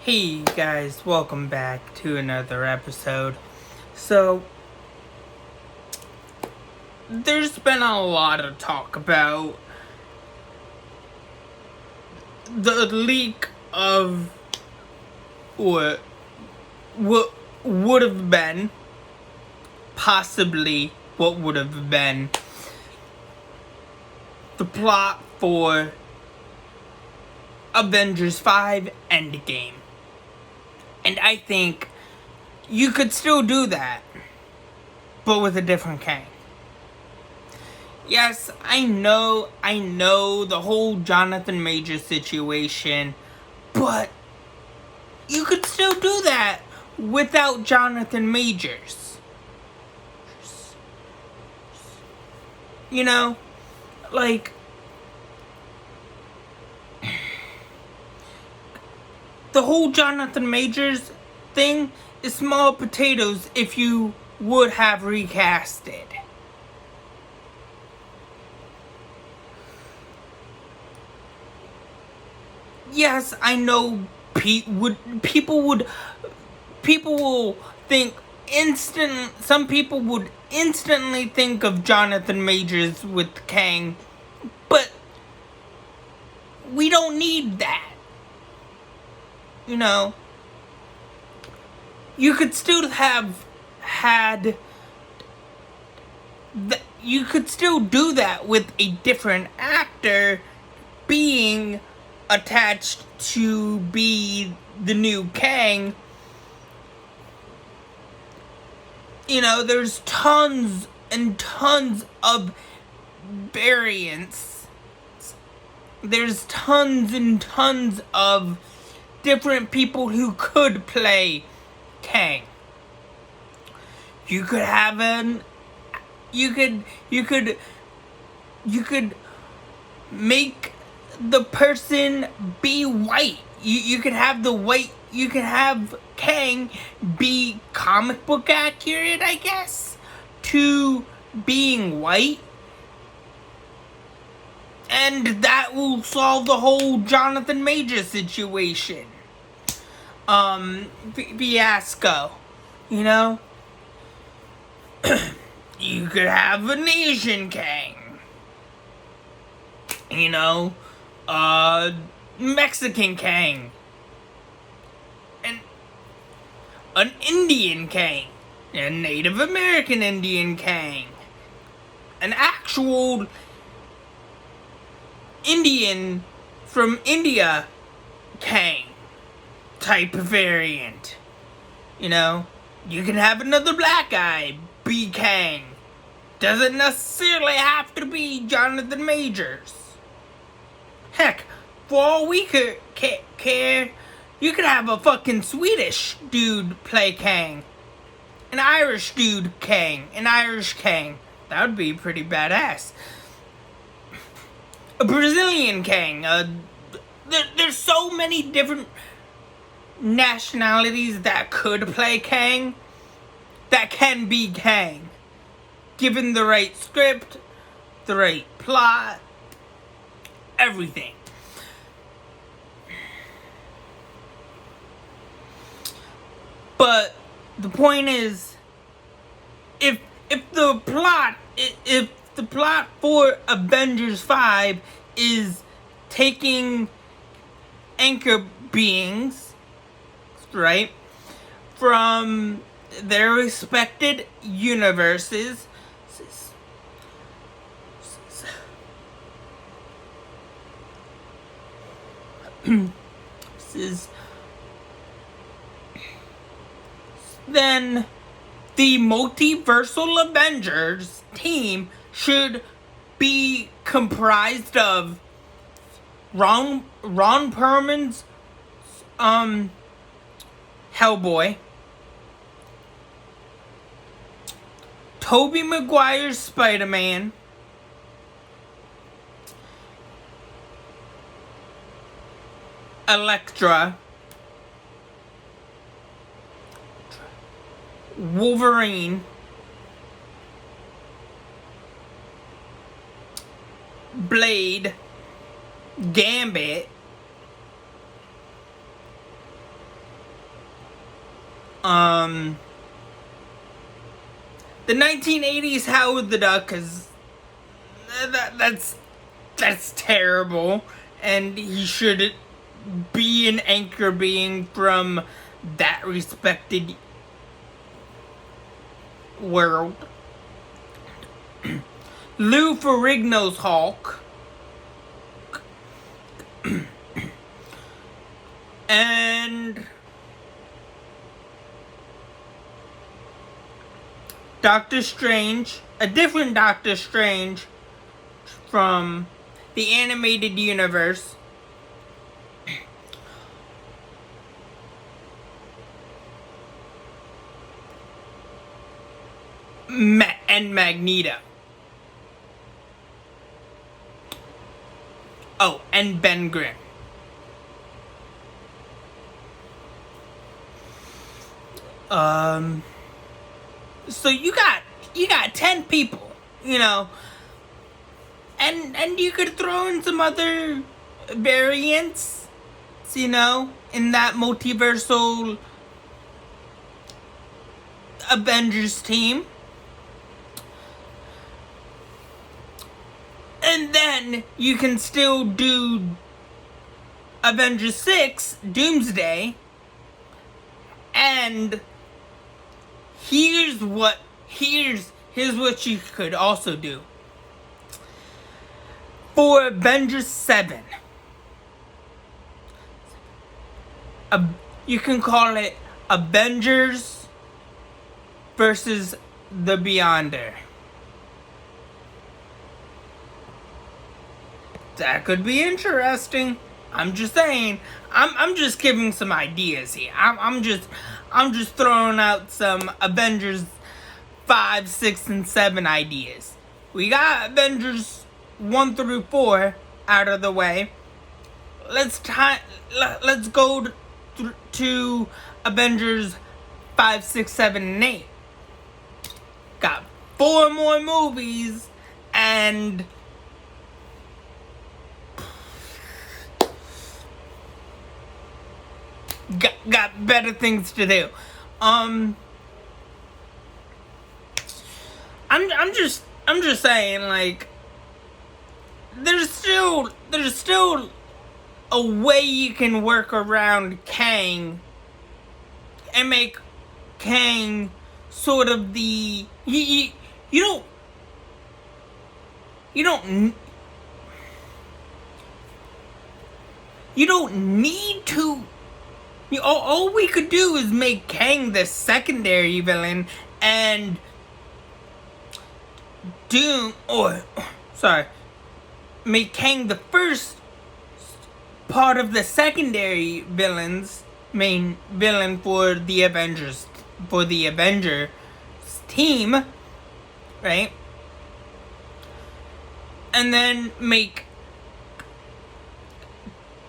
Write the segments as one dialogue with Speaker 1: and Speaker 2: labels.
Speaker 1: Hey guys, welcome back to another episode. So, there's been a lot of talk about the leak of what would have been, possibly what would have been, the plot for Avengers 5 Endgame. And I think you could still do that, but with a different Kang. Yes, I know the whole Jonathan Majors situation, but you could still do that without Jonathan Majors. You know, like, the whole Jonathan Majors thing is small potatoes if you would have recasted. Yes, I know people will think some people would instantly think of Jonathan Majors with Kang, but we don't need that. You know, you could still have had you could still do that with a different actor being attached to be the new Kang. You know, there's tons and tons of variants. There's tons and tons of different people who could play Kang. You could have you could make the person be white. You could have Kang be comic book accurate, I guess, to being white. And that will solve the whole Jonathan Majors situation. Fiasco. You know? You could have an Asian Kang. You know? Mexican Kang. And an Indian Kang. A Native American Indian Kang. An actual Indian from India Kang type of variant. You know, you can have another black guy be Kang. Doesn't necessarily have to be Jonathan Majors. Heck, for all we could care, you could have a fucking Swedish dude play Kang. An Irish dude Kang. An Irish Kang. That would be pretty badass. A Brazilian Kang. There's so many different nationalities that could play Kang, that can be Kang, given the right script, the right plot, everything. But the point is, if the plot for Avengers 5 is taking anchor beings, right, from their respected universes, then the multiversal Avengers team should be comprised of Ron Perlman's Hellboy, Tobey Maguire's Spider-Man, Elektra, Wolverine, Blade, Gambit, The 1980s Howard the Duck, cause that's terrible, and he should be an anchor being from that respected world. Lou Ferrigno's Hulk. And Doctor Strange, a different Doctor Strange from the animated universe. And Magneto. Oh, and Ben Grimm. So you got 10 people, you know, and you could throw in some other variants, you know, in that multiversal Avengers team. And then you can still do Avengers 6, Doomsday, and here's what you could also do. For Avengers 7, you can call it Avengers versus the Beyonder. That could be interesting. I'm just saying. I'm just giving some ideas here. I'm just throwing out some Avengers 5, 6, and 7 ideas. We got Avengers 1 through 4 out of the way. Let's go to Avengers 5, 6, 7, and 8. Got 4 more movies and got better things to do. I'm just saying, like, there's still a way you can work around Kang and make Kang sort of the you don't need to. All we could do is make Kang the secondary villain and make Kang the first part of the secondary main villain for the Avengers team, right? And then make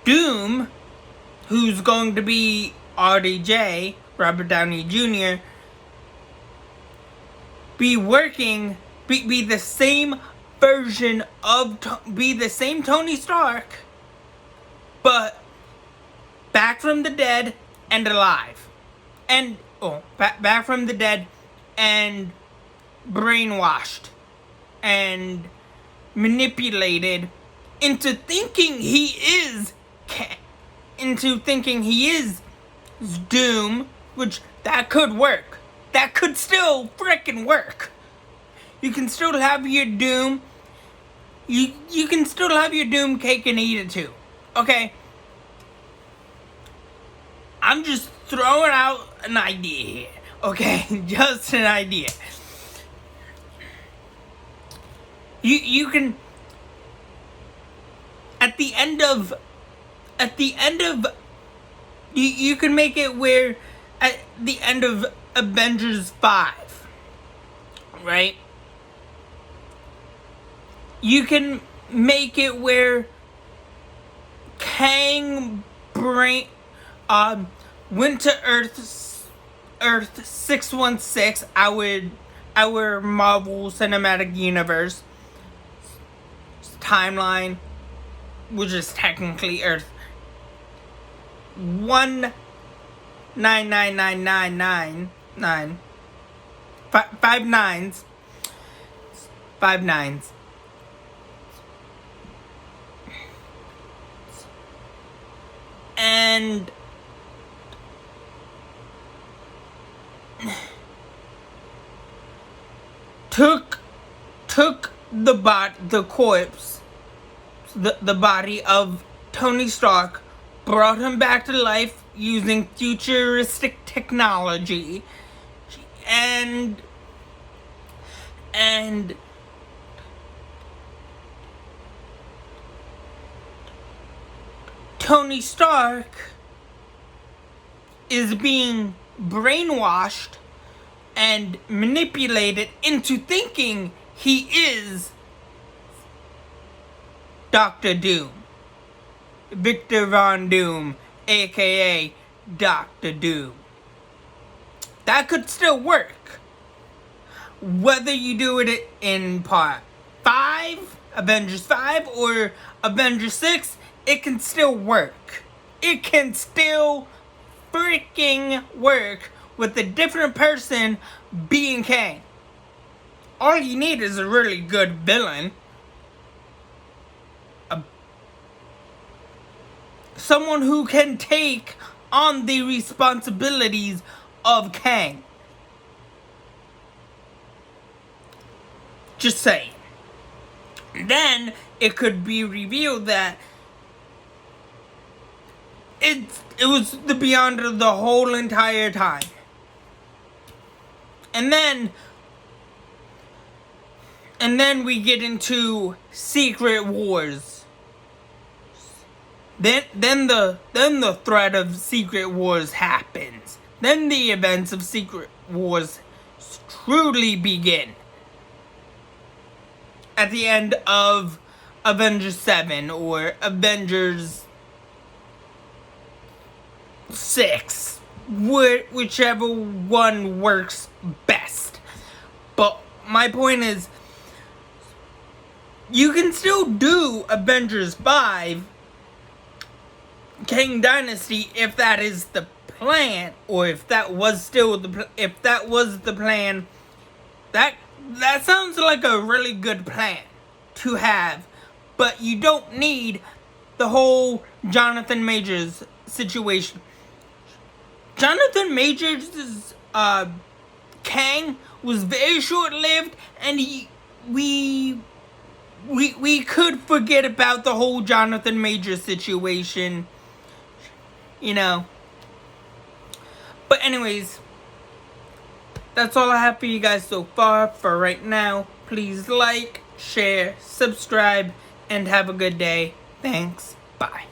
Speaker 1: Doom, who's going to be RDJ, Robert Downey Jr., be the same version of, be the same Tony Stark, but back from the dead and alive. And, back from the dead and brainwashed and manipulated into thinking he is Doom, which that could work. That could still frickin' work. You can still have your Doom. You can still have your Doom cake and eat it too. Okay? I'm just throwing out an idea here. Okay? Just an idea. You can at the end of you can make it where at the end of Avengers 5, right? You can make it where Kang went to Earth 616, our Marvel Cinematic Universe timeline, which is technically Earth 1 99999 five nines. 5 nines. And took the corpse, the body of Tony Stark, brought him back to life using futuristic technology, and Tony Stark is being brainwashed and manipulated into thinking he is Dr. Doom. Victor Von Doom, aka Dr. Doom. That could still work. Whether you do it in part 5, Avengers 5, or Avengers 6, it can still work. It can still freaking work with a different person being Kang. All you need is a really good villain. Someone who can take on the responsibilities of Kang. Just saying. Then it could be revealed that it was the Beyonder the whole entire time. And then we get into Secret Wars. Then the threat of Secret Wars happens. Then the events of Secret Wars truly begin. At the end of Avengers 7 or Avengers 6, whichever one works best. But my point is, you can still do Avengers 5 Kang Dynasty if that is the plan, or if that was the plan. That sounds like a really good plan to have, but you don't need the whole Jonathan Majors situation. Jonathan Majors' Kang was very short-lived, and we could forget about the whole Jonathan Majors situation, you know. But anyways, that's all I have for you guys so far for right now. Please like, share, subscribe, and have a good day. Thanks. Bye.